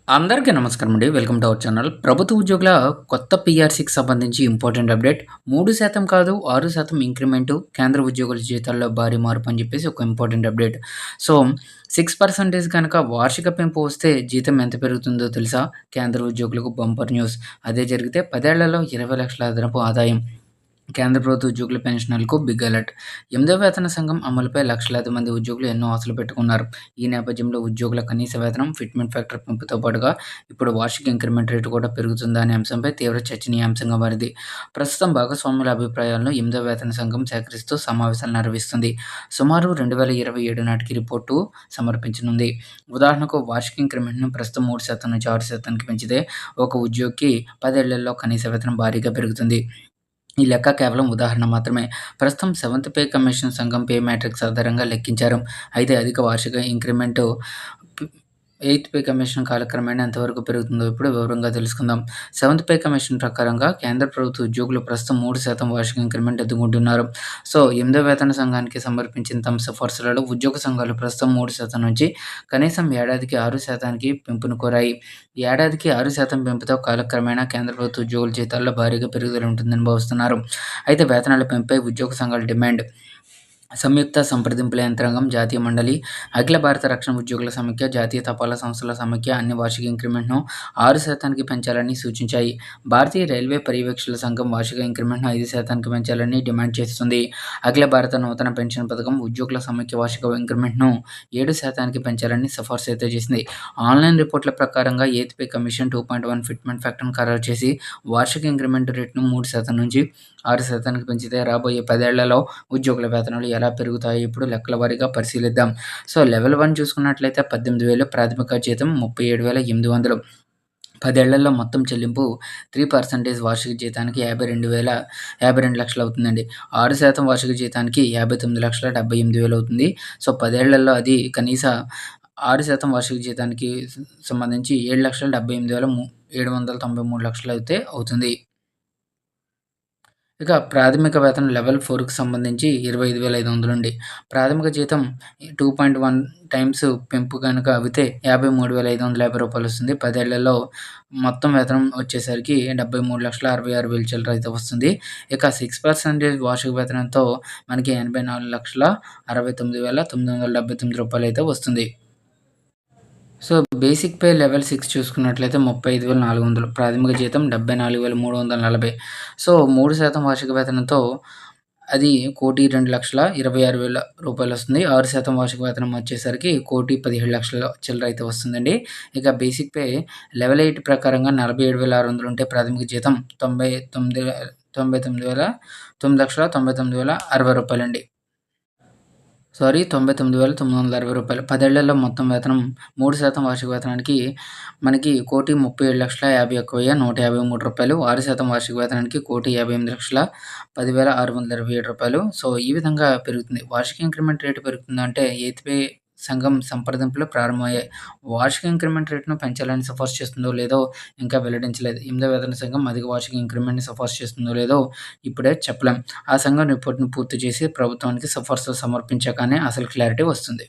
అందరికీ నమస్కారం అండి. Welcome to our channel. ప్రభుత్వ ఉద్యోగుల కొత్త పీఆర్‌సీకి సంబంధించి ఇంపార్టెంట్ అప్డేట్. 3% కాదు 6% ఇంక్రిమెంటు, కేంద్ర ఉద్యోగుల జీతాల్లో భారీ మార్పు అని చెప్పేసి ఒక ఇంపార్టెంట్ అప్డేట్. సో, 6% కనుక వార్షిక పెంపు వస్తే జీతం ఎంత పెరుగుతుందో తెలుసా? కేంద్ర ఉద్యోగులకు బంపర్ న్యూస్. అదే జరిగితే 10 ఏళ్లలో 20,00,000 అదనపు ఆదాయం. కేంద్ర ప్రభుత్వ ఉద్యోగుల పెన్షనర్లకు బిగ్ అలర్ట్. 8వ వేతన సంఘం అమలుపై లక్షలాది మంది ఉద్యోగులు ఎన్నో ఆశలు పెట్టుకున్నారు. ఈ నేపథ్యంలో ఉద్యోగుల కనీస వేతనం, ఫిట్మెంట్ ఫ్యాక్టర్ పెంపుతో పాటుగా ఇప్పుడు వార్షిక ఇంక్రిమెంట్ రేటు కూడా పెరుగుతుందా అనే అంశంపై తీవ్ర చర్చనీయాంశంగా మారింది. ప్రస్తుతం భాగస్వాముల అభిప్రాయాలను 8వ వేతన సంఘం సేకరిస్తూ సమావేశాలు నిర్వహిస్తుంది. సుమారు 2027 నాటికి రిపోర్టు సమర్పించనుంది. ఉదాహరణకు వార్షిక ఇంక్రిమెంట్‌ను ప్రస్తుతం 3% నుంచి 6%కి పెంచితే ఒక ఉద్యోగికి 10 ఏళ్లలో కనీస వేతనం భారీగా పెరుగుతుంది. ఈ లెక్క కేవలం ఉదాహరణ మాత్రమే. ప్రస్తుతం సెవెంత్ పే కమిషన్ సంఘం పే మ్యాట్రిక్స్ ఆధారంగా లెక్కించారు. అయితే అధిక వార్షిక increment P eighth pay commission కాలక్రమేణా ఎంతవరకు పెరుగుతుందో ఇప్పుడు వివరంగా తెలుసుకుందాం. సెవెంత్ పే కమిషన్ ప్రకారంగా కేంద్ర ప్రభుత్వ ఉద్యోగులు ప్రస్తుతం 3% వార్షిక ఇంక్రిమెంట్ ఎదుర్కొంటున్నారు. సో, 8వ వేతన సంఘానికి సమర్పించిన తమ సిఫార్సులలో ఉద్యోగ సంఘాలు ప్రస్తుతం 3% నుంచి కనీసం ఏడాదికి 6%కి పెంపును కోరాయి. ఏడాదికి 6% పెంపుతో కాలక్రమేణా కేంద్ర ప్రభుత్వ ఉద్యోగుల జీతాల్లో భారీగా పెరుగుదల ఉంటుందని భావిస్తున్నారు. అయితే వేతనాల పెంపుపై ఉద్యోగ సంఘాల డిమాండ్. సంయుక్త సంప్రదింపుల యంత్రాంగం, జాతీయ మండలి, అఖిల భారత రక్షణ ఉద్యోగుల సమైక్య, జాతీయ తపాలా సంస్థల సమైక్య అన్ని వార్షిక ఇంక్రిమెంట్‌ను 6%కి పెంచాలని సూచించాయి. భారతీయ రైల్వే పర్యవేక్షకుల సంఘం వార్షిక ఇంక్రిమెంట్‌ను 5%కి పెంచాలని డిమాండ్ చేస్తుంది. అఖిల భారత నూతన పెన్షన్ పథకం ఉద్యోగుల సమైక్య వార్షిక ఇంక్రిమెంట్‌ను 7%కి పెంచాలని సిఫార్సు అయితే చేసింది. ఆన్‌లైన్ రిపోర్టుల ప్రకారంగా ఎయిత్ పే కమిషన్ 2.1 ఫిట్మెంట్ ఫ్యాక్టర్‌ను ఖరారు చేసి వార్షిక ఇంక్రిమెంట్ రేటును 3% నుంచి 6%కి పెంచితే రాబోయే 10 ఏళ్లలో ఉద్యోగుల వేతనాలు ఎలా పెరుగుతాయో ఇప్పుడు లెక్కల వారీగా పరిశీలిద్దాం. సో, లెవెల్ 1 చూసుకున్నట్లయితే 18,000 ప్రాథమిక జీతం 37,800. 10 ఏళ్లలో మొత్తం చెల్లింపు 3% వార్షిక జీతానికి 52,00,000 అవుతుందండి. 6% వార్షిక జీతానికి 59,78,000 అవుతుంది. సో, 10 ఏళ్లలో అది కనీస 6% వార్షిక జీతానికి సంబంధించి 7,78,793 అయితే అవుతుంది. ఇక ప్రాథమిక వేతనం లెవెల్ 4కి సంబంధించి 25,500 అండి. ప్రాథమిక జీతం 2.1 టైమ్స్ పెంపు గనుక అవితే రూ. 53,550 వస్తుంది. 10 ఏళ్లలో మొత్తం వేతనం వచ్చేసరికి 73,66,000 చిల్లర అయితే వస్తుంది. ఇక 6% వార్షిక వేతనంతో మనకి రూ. 84,69,979 అయితే వస్తుంది. సో, బేసిక్ పే లెవెల్ 6 చూసుకున్నట్లయితే 35,400, ప్రాథమిక జీతం 74,340. సో, 3% వార్షిక వేతనంతో అది 1,02,26,000 వస్తుంది. 6% వార్షిక వేతనం వచ్చేసరికి 1,17,00,000 చిల్లర అయితే వస్తుందండి. ఇక బేసిక్ పే లెవెల్ 8 ప్రకారంగా 47,600 ఉంటే ప్రాథమిక జీతం 9,99,60 అండి. 99,960. 10 ఏళ్లలో మొత్తం వేతనం 3% వార్షిక వేతనానికి మనకి 1,30,50,51,153. 6% వార్షిక వేతనానికి 1,58,10,627. సో, ఈ విధంగా పెరుగుతుంది. వార్షిక ఇంక్రిమెంట్ రేటు పెరుగుతుందంటే ఎయిత్ పే సంఘం సంప్రదింపులు ప్రారంభమయ్యాయి. వార్షిక ఇంక్రిమెంట్ రేటును పెంచాలని సిఫార్సు చేస్తుందో లేదో ఇంకా వెల్లడించలేదు. 8వ వేతన సంఘం అధిక వార్షిక ఇంక్రిమెంట్‌ని సిఫార్సు చేస్తుందో లేదో ఇప్పుడే చెప్పలేం. ఆ సంఘం రిపోర్ట్‌ను పూర్తి చేసి ప్రభుత్వానికి సిఫార్సులు సమర్పించాకనే అసలు క్లారిటీ వస్తుంది.